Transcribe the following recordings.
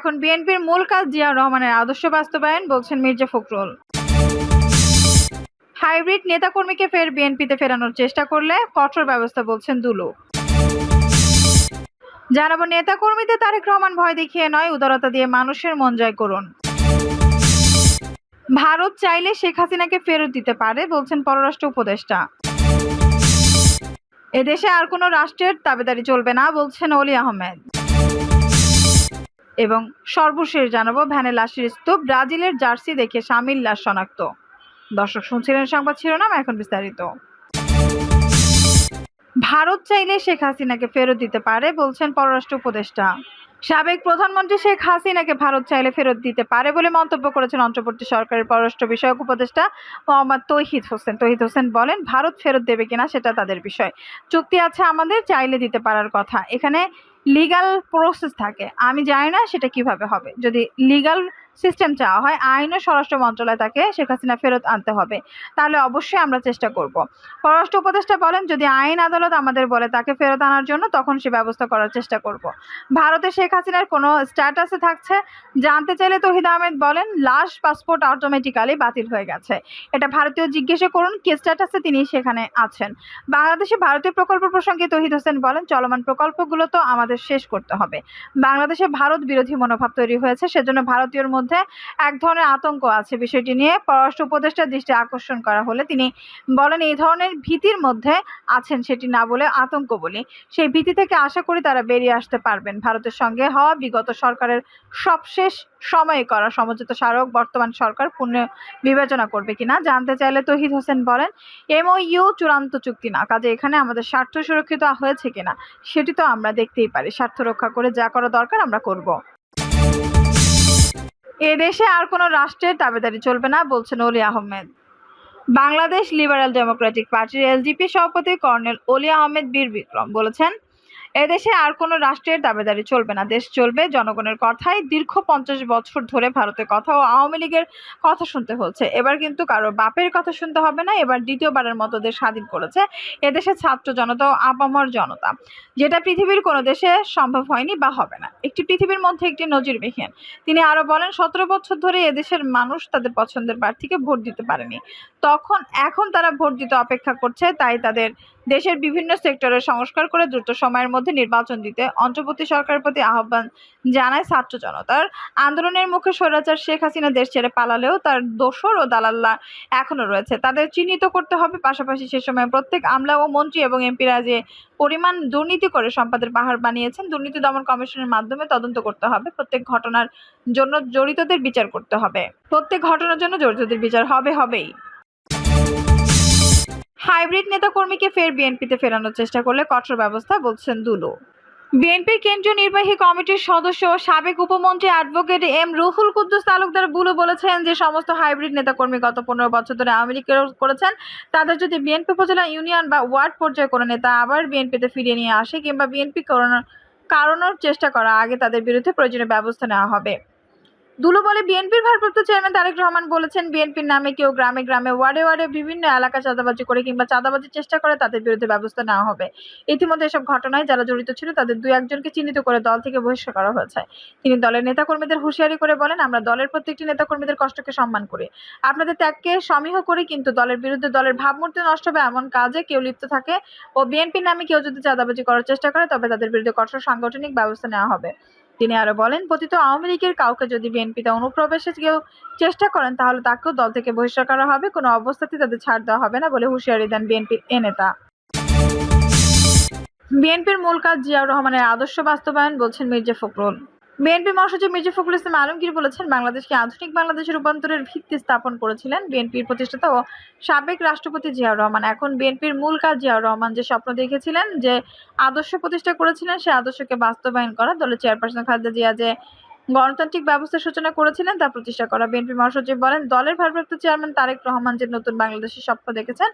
এখন বিএনপির মূল কাজ জিয়াউর রহমানের আদর্শ বাস্তবায়ন, বলছেন মির্জা ফখরুল। হাইব্রিড নেতাকর্মীকে ফের বিএনপিতে ফেরানোর চেষ্টা করলে কঠোর ব্যবস্থা, বলছেন দুলু। জানাবো, নেতাকর্মীদের তারেক রহমান ভয় দেখিয়ে নয়, উদারতা দিয়ে মানুষের মন জয় করুন। ভারত চাইলে শেখ হাসিনাকে ফেরত দিতে পারে, বলছেন পররাষ্ট্র উপদেষ্টা। এদেশে আর কোনো রাষ্ট্রের দাবিদারি চলবে না, বলছেন অলি আহমেদ। এবং সর্বশেষ জানাবো, ভ্যানে লাশের স্তূপ, ব্রাজিলের জার্সি দেখে স্বামীর লাশ শনাক্ত। দর্শক শুনছিলেন সংবাদ শিরোনাম, এখন বিস্তারিত। ভারত চাইলে শেখ হাসিনাকে ফেরত দিতে পারে, বলছেন পররাষ্ট্র উপদেষ্টা। সাবেক প্রধানমন্ত্রী শেখ হাসিনাকে ভারত চাইলে ফেরত দিতে পারে বলে মন্তব্য করেছেন অন্তর্বর্তী সরকারের পররাষ্ট্র বিষয়ক উপদেষ্টা মোহাম্মদ তৌহিদ হোসেন। তৌহিদ হোসেন বলেন, ভারত ফেরত দেবে কিনা সেটা তাদের বিষয়, চুক্তি আছে আমাদের, চাইলে দিতে পারার কথা। এখানে লিগ্যাল প্রসেস থাকে, আমি জানি না সেটা কিভাবে হবে। যদি লিগ্যাল সিস্টেম চাওয়া হয়, আইন ও স্বরাষ্ট্র মন্ত্রণালয় তাকে শেখ হাসিনা ফেরত আনতে হবে, তাহলে অবশ্যই আমরা চেষ্টা করব। পররাষ্ট্র উপদেষ্টা বলেন, যদি আইন আদালত আমাদের বলে তাকে ফেরত আনার জন্য, তখন সে ব্যবস্থা করার চেষ্টা করব। ভারতে শেখ হাসিনার কোনো স্ট্যাটাসে থাকছে জানতে চাইলে তৌহিদ আহমেদ বলেন, লাশ পাসপোর্ট অটোমেটিক্যালি বাতিল হয়ে গেছে, এটা ভারতীয় জিজ্ঞাসা করুন কি স্ট্যাটাসে তিনি সেখানে আছেন। বাংলাদেশে ভারতীয় প্রকল্প প্রসঙ্গে তৌহিদ হোসেন বলেন, চলমান প্রকল্পগুলো তো আমাদের শেষ করতে হবে। বাংলাদেশে ভারত বিরোধী মনোভাব তৈরি হয়েছে, সেজন্য ভারতীয়র মধ্যে এক ধরনের আতঙ্ক আছে। বিষয়টি নিয়ে পররাষ্ট্র উপদেষ্টার দৃষ্টি আকর্ষণ করা হলে তিনি বলেন, এই ধরনের ভীতির মধ্যে আছেন সেটি না বলে আতঙ্ক বলি। সেই ভীতি থেকে আশা করি তারা বেরিয়ে আসতে পারবেন। ভারতের সঙ্গে হওয়া বিগত সরকারের সবশেষ সময়ে করা সমঝোতা স্মারক বর্তমান সরকার পুনঃ বিবেচনা করবে কিনা জানতে চাইলে তৌহিদ হোসেন বলেন, এমওইউ চূড়ান্ত চুক্তি না, কাজে এখানে আমাদের স্বার্থ সুরক্ষিত হয়েছে কিনা সেটি তো আমরা দেখতেই পারি। স্বার্থ রক্ষা করে যা করা দরকার আমরা করব। এদেশে আর কোনো রাষ্ট্রের দাবিদারি চলবে না, বলছেন অলি আহমেদ। বাংলাদেশ লিবারেল ডেমোক্রেটিক পার্টির এলজিপি সভাপতি কর্নেল অলি আহমেদ বীর বিক্রম বলেছেন, এদেশে আর কোনো রাষ্ট্রের দাবিদারি চলবে না, দেশ চলবে জনগণের কথাই। দীর্ঘ 50 বছর ধরে ভারতের কথা ও আওয়ামী লীগের কথা শুনতে হচ্ছে, এবার কিন্তু কারো বাপের কথা শুনতে হবে না। এবার দ্বিতীয়বারের মতো দেশ স্বাধীন করেছে এদেশের ছাত্র জনতা ও আপামর জনতা, যেটা পৃথিবীর কোনো দেশে সম্ভব হয়নি বা হবে না, একটি পৃথিবীর মধ্যে একটি নজিরবিহীন। তিনি আরো বলেন, 17 বছর ধরে এদেশের মানুষ তাদের পছন্দের প্রার্থীকে ভোট দিতে পারেনি, এখন তারা ভোট দিতে অপেক্ষা করছে। তাই তাদের দেশের বিভিন্ন সেক্টরের সংস্কার করে দ্রুত সময়ের মধ্যে নির্বাচন দিতে অন্তর্বর্তী সরকারের প্রতি আহ্বান জানায় ছাত্র জনতার। আন্দোলনের মুখে স্বৈরাচার শেখ হাসিনা দেশ ছেড়ে পালালেও তার দোসর ও দালাল্লা এখনো রয়েছে, তাদের চিহ্নিত করতে হবে। পাশাপাশি সে সময় প্রত্যেক আমলা ও মন্ত্রী এবং এমপিরা যে পরিমাণ দুর্নীতি করে সম্পদের পাহাড় বানিয়েছেন, দুর্নীতি দমন কমিশনের মাধ্যমে তদন্ত করতে হবে। প্রত্যেক ঘটনার জন্য জড়িতদের বিচার করতে হবে, হবেই। হাইব্রিড নেতাকর্মীকে ফের বিএনপিতে ফেরানোর চেষ্টা করলে কঠোর ব্যবস্থা, বলছেন দুলু। বিএনপির কেন্দ্রীয় নির্বাহী কমিটির সদস্য ও সাবেক উপমন্ত্রী অ্যাডভোকেট এম রুহুল কুদ্দুস তালুকদার বুলু বলেছেন যে সমস্ত হাইব্রিড নেতাকর্মী গত 15 বছর ধরে আওয়ামী লীগ করেছেন, তাদের যদি বিএনপি উপজেলা, ইউনিয়ন বা ওয়ার্ড পর্যায়ে কোনো নেতা আবার বিএনপিতে ফিরিয়ে নিয়ে আসে কিংবা বিএনপি কারণের চেষ্টা করা আগে তাদের বিরুদ্ধে প্রয়োজনীয় ব্যবস্থা নেওয়া হবে। দুলু বলে, বিএনপির ভারপ্রাপ্ত চেয়ারম্যান তারেক রহমান বলেছেন, বিএনপির নামে কেউ গ্রামে গ্রামে, ওয়ার্ডে ওয়ার্ডে বিভিন্ন এলাকা চাঁদাবাজি করে কিংবা চাঁদাবাজির চেষ্টা করে তাদের বিরুদ্ধে ব্যবস্থা নেওয়া হবে। ইতিমধ্যে এসব ঘটনায় যারা জড়িত ছিল তাদের 2-1 জনকে চিহ্নিত করে দল থেকে বহিষ্কার করা হয়েছে। তিনি দলের নেতাকর্মীদের হুঁশিয়ারি করে বলেন, আমরা দলের প্রত্যেকটি নেতাকর্মীদের কষ্টকে সম্মান করি, আপনাদের ত্যাগকে সমীহ করি, কিন্তু দলের বিরুদ্ধে দলের ভাবমূর্তি নষ্ট হবে এমন কাজে কেউ লিপ্ত থাকে ও বিএনপির নামে কেউ যদি চাঁদাবাজি করার চেষ্টা করে তবে তাদের বিরুদ্ধে কঠোর সাংগঠনিক ব্যবস্থা নেওয়া হবে। তিনি আরো বলেন, পতিত আওয়ামী লীগের কাউকে যদি বিএনপিতে অনুপ্রবেশের কেউ চেষ্টা করেন তাহলে তাকেও দল থেকে বহিষ্কার করা হবে, কোনো অবস্থাতেই তাদের ছাড় দেওয়া হবে না বলে হুঁশিয়ারি দেন বিএনপির এ নেতা। বিএনপির মূল কাজ জিয়াউর রহমানের আদর্শ বাস্তবায়ন, বলছেন মির্জা ফখরুল। বিএনপি মহাসচিব মির্জা ফখরুল ইসলাম আলমগীর বলেছেন, বাংলাদেশকে আধুনিক বাংলাদেশের রূপান্তরের ভিত্তি স্থাপন করেছিলেন বিএনপির প্রতিষ্ঠাতা ও সাবেক রাষ্ট্রপতি জিয়াউর রহমান। এখন বিএনপির মূল কাজ জিয়াউর রহমান যে স্বপ্ন দেখেছিলেন, যে আদর্শ প্রতিষ্ঠা করেছিলেন, সে আদর্শকে বাস্তবায়ন করা। দলের চেয়ারপারসন খালেদা জিয়া যে গণতান্ত্রিক ব্যবস্থার সূচনা করেছিলেন তা প্রতিষ্ঠা করা। বিএনপি মহাসচিব বলেন, দলের ভারপ্রাপ্ত চেয়ারম্যান তারেক রহমান যে নতুন বাংলাদেশের স্বপ্ন দেখেছেন,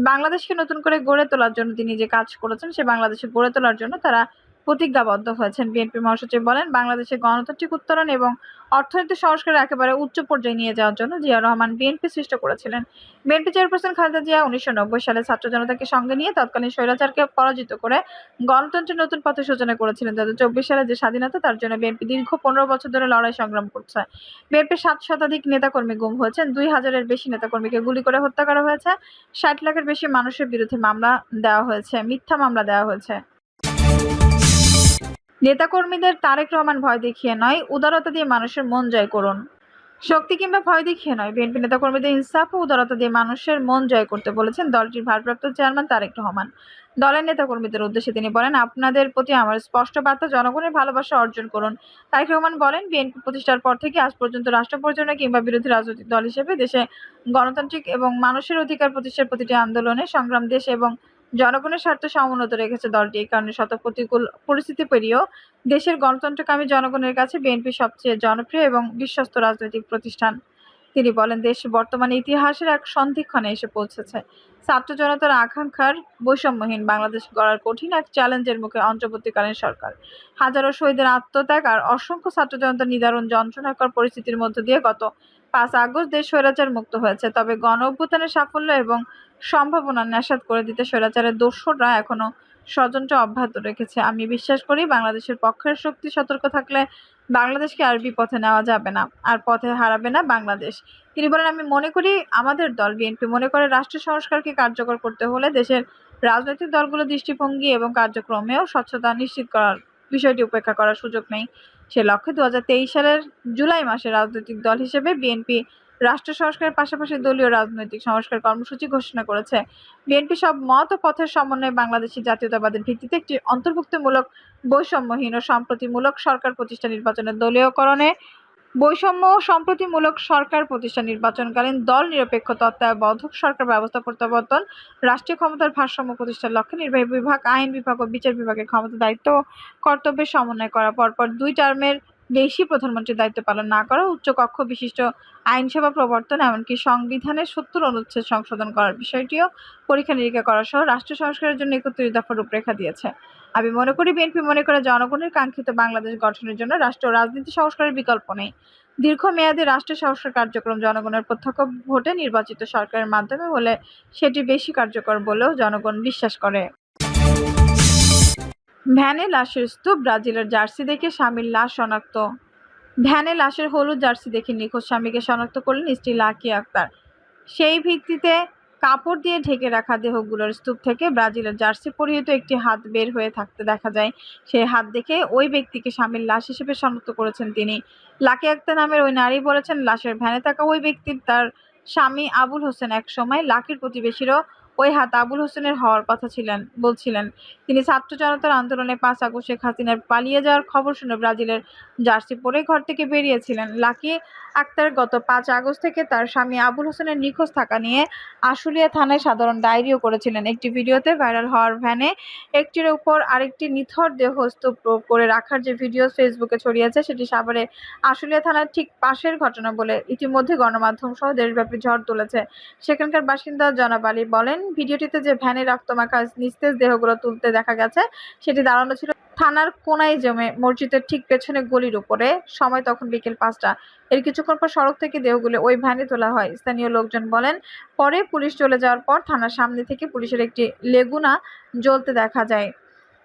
বাংলাদেশকে নতুন করে গড়ে তোলার জন্য তিনি যে কাজ করেছেন, সে বাংলাদেশে গড়ে তোলার জন্য তারা প্রতিজ্ঞাবদ্ধ হয়েছেন। বিএনপি মহাসচিব বলেন, বাংলাদেশে গণতান্ত্রিক উত্তরণ এবং অর্থনৈতিক সংস্কার একেবারে উচ্চ পর্যায়ে নিয়ে যাওয়ার জন্য জিয়াউর রহমান বিএনপি সৃষ্টি করেছিলেন। বিএনপি চেয়ারপারসন খালেদা জিয়া ১৯৯০ সালে ছাত্র জনতাকে সঙ্গে নিয়ে তৎকালীন স্বৈরাচারকে পরাজিত করে গণতন্ত্রের নতুন পথের সূচনা করেছিলেন। ২০২৪ সালে যে স্বাধীনতা, তার জন্য বিএনপি দীর্ঘ ১৫ বছর ধরে লড়াই সংগ্রাম করছে। বিএনপির ৭ শতাধিক নেতাকর্মী গুম হয়েছেন, ২,০০০-এর বেশি নেতাকর্মীকে গুলি করে হত্যা করা হয়েছে, ৬০ লাখের বেশি মানুষের বিরুদ্ধে মিথ্যা মামলা দেওয়া হয়েছে। নেতাকর্মীদের তারেক রহমান ভয় দেখিয়ে নয়, উদারতা দিয়ে মানুষের মন জয় করুন। শক্তি কিংবা ভয় দেখিয়ে নয়, বিএনপি নেতাকর্মীদের ইনসাফ ও উদারতা দিয়ে মানুষের মন জয় করতে বলেছেন দলটির ভারপ্রাপ্ত চেয়ারম্যান তারেক রহমান। দলের নেতাকর্মীদের উদ্দেশ্যে তিনি বলেন, আপনাদের প্রতি আমার স্পষ্ট বার্তা, জনগণের ভালোবাসা অর্জন করুন। তারেক রহমান বলেন, বিএনপি প্রতিষ্ঠার পর থেকে আজ পর্যন্ত রাষ্ট্র পরিচালনা কিংবা বিরোধী রাজনৈতিক দল হিসেবে দেশে গণতান্ত্রিক এবং মানুষের অধিকার প্রতিষ্ঠার প্রতিটি আন্দোলনে সংগ্রাম দেশ এবং জনগণের স্বার্থ সমুন্নত রেখেছে দলটি। এই কারণে শত প্রতিকূল পরিস্থিতি পেরিয়েও দেশের গণতন্ত্রকামী জনগণের কাছে বিএনপি সবচেয়ে জনপ্রিয় এবং বিশ্বস্ত রাজনৈতিক প্রতিষ্ঠান। তিনি বলেন, দেশ বর্তমানে ইতিহাসের এক সন্ধিক্ষণে এসে পৌঁছেছে। ছাত্র জনতার আকাঙ্ক্ষার বৈষম্যহীন বাংলাদেশ গড়ার কঠিন এক চ্যালেঞ্জের মুখে অন্তর্বর্তীকালীন সরকার। হাজারো শহীদের আত্মত্যাগ আর অসংখ্য ছাত্র জনতার নিদারুণ যন্ত্রণাকর পরিস্থিতির মধ্য দিয়ে গত ৫ আগস্ট দেশ স্বৈরাচার মুক্ত হয়েছে। তবে গণ অভ্যুত্থানের সাফল্য এবং সম্ভাবনা ন্যাসাত করে দিতে স্বৈরাচারের দোসররা এখনো ষড়যন্ত্র অব্যাহত রেখেছে। আমি বিশ্বাস করি, বাংলাদেশের পক্ষের শক্তি সতর্ক থাকলে বাংলাদেশকে আর বিপথে নেওয়া যাবে না, আর পথে হারাবে না বাংলাদেশ। তিনি বলেন, আমি মনে করি, আমাদের দল বিএনপি মনে করে, রাষ্ট্র সংস্কারকে কার্যকর করতে হলে দেশের রাজনৈতিক দলগুলোর দৃষ্টিভঙ্গি এবং কার্যক্রমেও স্বচ্ছতা নিশ্চিত করার বিষয়টি উপেক্ষা করার সুযোগ নেই। সে লক্ষ্যে ২০২৩ সালের জুলাই মাসে রাজনৈতিক দল হিসেবে বিএনপি রাষ্ট্র সংস্কারের পাশাপাশি দলীয় রাজনৈতিক সংস্কার কর্মসূচি ঘোষণা করেছে। বিএনপি সব মত ও পথের সমন্বয়ে বাংলাদেশি জাতীয়তাবাদের ভিত্তিতে একটি অন্তর্ভুক্তিমূলক, বৈষম্যহীন ও সম্প্রতিমূলক সরকার প্রতিষ্ঠা নির্বাচনের দলীয়করণে বৈষম্য ও সম্প্রতিমূলক সরকার প্রতিষ্ঠা নির্বাচনকালীন দল নিরপেক্ষ তত্ত্বাবধায়ক সরকার ব্যবস্থা প্রত্যাবর্তন, রাষ্ট্রীয় ক্ষমতার ভারসাম্য প্রতিষ্ঠার লক্ষ্যে নির্বাহী বিভাগ, আইন বিভাগ ও বিচার বিভাগের ক্ষমতা, দায়িত্ব ও কর্তব্যের সমন্বয় করা, পরপর ২ টার্মের বেশি প্রধানমন্ত্রীর দায়িত্ব পালন না করা, উচ্চকক্ষ বিশিষ্ট আইনসেবা প্রবর্তন, এমনকি সংবিধানের ৭০ অনুচ্ছেদ সংশোধন করার বিষয়টিও পরীক্ষা নিরীক্ষা করা সহ রাষ্ট্র সংস্কারের জন্য ৩১ দফা রূপরেখা দিয়েছে। আমি মনে করি, বিএনপি মনে করে, জনগণের কাঙ্ক্ষিত বাংলাদেশ গঠনের জন্য রাষ্ট্র ও রাজনীতি সংস্কারের বিকল্প নেই। দীর্ঘমেয়াদী রাষ্ট্র সংস্কার কার্যক্রম জনগণের প্রত্যক্ষ ভোটে নির্বাচিত সরকারের মাধ্যমে হলে সেটি বেশি কার্যকর বলেও জনগণ বিশ্বাস করে। ভ্যানে লাশের স্তূপ, ব্রাজিলের জার্সি দেখে স্বামীর লাশ শনাক্ত। ভ্যানে লাশের হলুদ জার্সি দেখে নিখোঁজ স্বামীকে শনাক্ত করলেন স্ত্রী লাকিয়া আক্তার। সেই ভিত্তিতে কাপড় দিয়ে ঢেকে রাখা দেহগুলোর স্তূপ থেকে ব্রাজিলের জার্সি পরিহিত একটি হাত বের হয়ে থাকতে দেখা যায়। সেই হাত দেখে ওই ব্যক্তিকে স্বামীর লাশ হিসেবে শনাক্ত করেছেন তিনি। লাকিয়া আক্তার নামের ওই নারী বলেছেন, লাশের ভ্যানে থাকা ওই ব্যক্তি তার স্বামী আবুল হোসেন। একসময় লাকির প্রতিবেশীরও ওই হাত আবুল হোসেনের হওয়ার কথা বলছিলেন। তিনি ছাত্র জনতার আন্দোলনে ৫ আগস্ট শেখ হাসিনার পালিয়ে যাওয়ার খবর শুনে ব্রাজিলের জার্সি পরে ঘর থেকে বেরিয়েছিলেন। লাকি আক্তার গত ৫ আগস্ট থেকে তার স্বামী আবুল হোসেনের নিখোঁজ থাকা নিয়ে আশুলিয়া থানায় সাধারণ ডায়েরিও করেছিলেন। একটি ভিডিওতে ভাইরাল হওয়ার ভ্যানে একটির উপর আরেকটি নিথর দেহ স্তূপ করে রাখার যে ভিডিও ফেসবুকে ছড়িয়েছে, সেটি সাভারের আশুলিয়া থানার ঠিক পাশের ঘটনা বলে ইতিমধ্যে গণমাধ্যম সহ দেশব্যাপী ঝড় তুলেছে। সেখানকার বাসিন্দা জনাব আলী বলেন, ভিডিওটিতে যে ভ্যানে রক্তমাখা নিস্তেজ দেহগুলো তুলতে দেখা গেছে, সেটি দাঁড়ানো ছিল থানার কোনায় জমে মসজিদের ঠিক পেছনে গলির উপরে। সময় তখন বিকেল ৫টা। এর কিছুক্ষণ পর সড়ক থেকে দেহগুলো ওই ভ্যানে তোলা হয়। স্থানীয় লোকজন বলেন, পরে পুলিশ চলে যাওয়ার পর থানার সামনে থেকে পুলিশের একটি লেগুনা জ্বলতে দেখা যায়।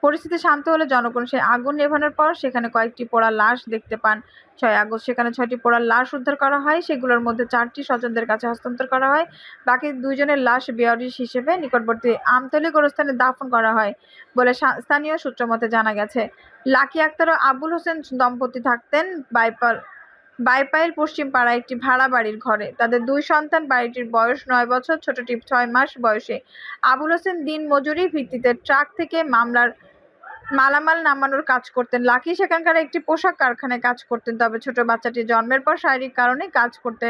পরিস্থিতি শান্ত হলে জনগণ সেই আগুন নেভানোর পর সেখানে কয়েকটি পোড়া লাশ দেখতে পান। ৬ আগস্ট সেখানে ৬টি পোড়া লাশ উদ্ধার করা হয়। সেগুলোর মধ্যে ৪টি স্বজনদের কাছে হস্তান্তর করা হয়। বাকি ২ জনের লাশ বেওয়ারিশ হিসেবে নিকটবর্তী আমতলী গোরস্থানে দাফন করা হয় বলে স্থানীয় সূত্রমতে জানা গেছে। লাকি আক্তার ও আবুল হোসেন দম্পতি থাকতেন বাইপাইল পশ্চিম পাড়ায় একটি ভাড়া বাড়ির ঘরে। তাদের ২ সন্তান। বাড়িটির বয়স ৯ বছর, ছোটটি ৬ মাস বয়সী। আবুল হোসেন দিন মজুরি ভিত্তিতে ট্রাক থেকে মালামাল নামানোর কাজ করতেন। লাকি সেখানকার একটি পোশাক কারখানায় কাজ করতেন। তবে ছোট বাচ্চাটি জন্মের পর শারীরিক কারণে কাজ করতে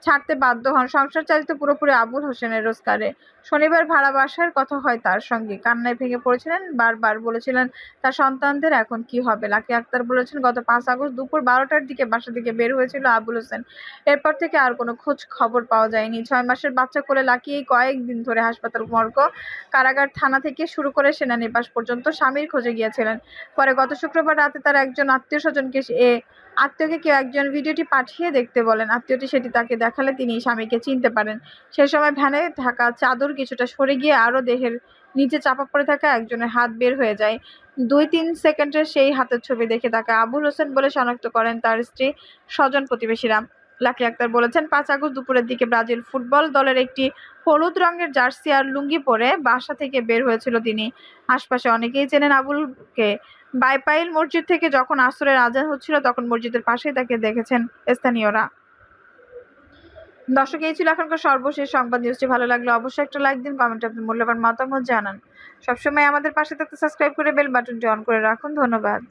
ছাড়তে বাধ্য হন। সংসার চালিত পুরোপুরি আবুল হোসেনের রোজগারে। শনিবার ভাড়া বাসার কথা হয় তার সঙ্গে। কান্নায় ভেঙে পড়েছিলেন, বারবার বলেছিলেন তার সন্তানদের এখন কি হবে। লাকি আক্তার বলেছেন, গত ৫ আগস্ট দুপুর ১২টার দিকে বাসা থেকে বের হয়েছিল আবুল হোসেন। এরপর থেকে আর কোনো খোঁজ খবর পাওয়া যায়নি। ৬ মাসের বাচ্চা কোলে লাকি এই কয়েকদিন ধরে হাসপাতাল, মর্গ, কারাগার, থানা থেকে শুরু করে সেনানিবাস পর্যন্ত স্বামীর খোঁজে গিয়েছিলেন। পরে গত শুক্রবার রাতে তার একজন আত্মীয়কে কেউ একজন ভিডিওটি পাঠিয়ে দেখতে বলেন। আত্মীয়টি সেটি তাকে দেখালে তিনি স্বামীকে চিনতে পারেন। সে সময় ভ্যানে ঢাকা চাদর কিছুটা সরে গিয়ে আরও দেহের নিচে চাপা পড়ে থাকা একজনের হাত বের হয়ে যায়। ২-৩ সেকেন্ডের সেই হাতের ছবি দেখে তাকে আবুল হোসেন বলে শনাক্ত করেন তার স্ত্রী, স্বজন, প্রতিবেশীরা। লাকি আক্তার বলেছেন, ৫ আগস্ট দুপুরের দিকে ব্রাজিল ফুটবল দলের একটি হলুদ রঙের জার্সি আর লুঙ্গি পরে বাসা থেকে বের হয়েছিল তিনি। আশপাশে অনেকেই চেনেন আবুলকে। বাইপাইল মসজিদ থেকে যখন আসরের আজান হচ্ছিল তখন মসজিদের পাশেই তাকে দেখেছেন স্থানীয়রা। দর্শক, এই ছিল এখনকার সর্বশেষ সংবাদ। নিউজটি ভালো লাগলে অবশ্যই একটা লাইক দিন, কমেন্টে আপনার মূল্যবান মতামত জানান। সবসময় আমাদের পাশে থাকতে সাবস্ক্রাইব করে বেল বাটনটি অন করে রাখুন। ধন্যবাদ।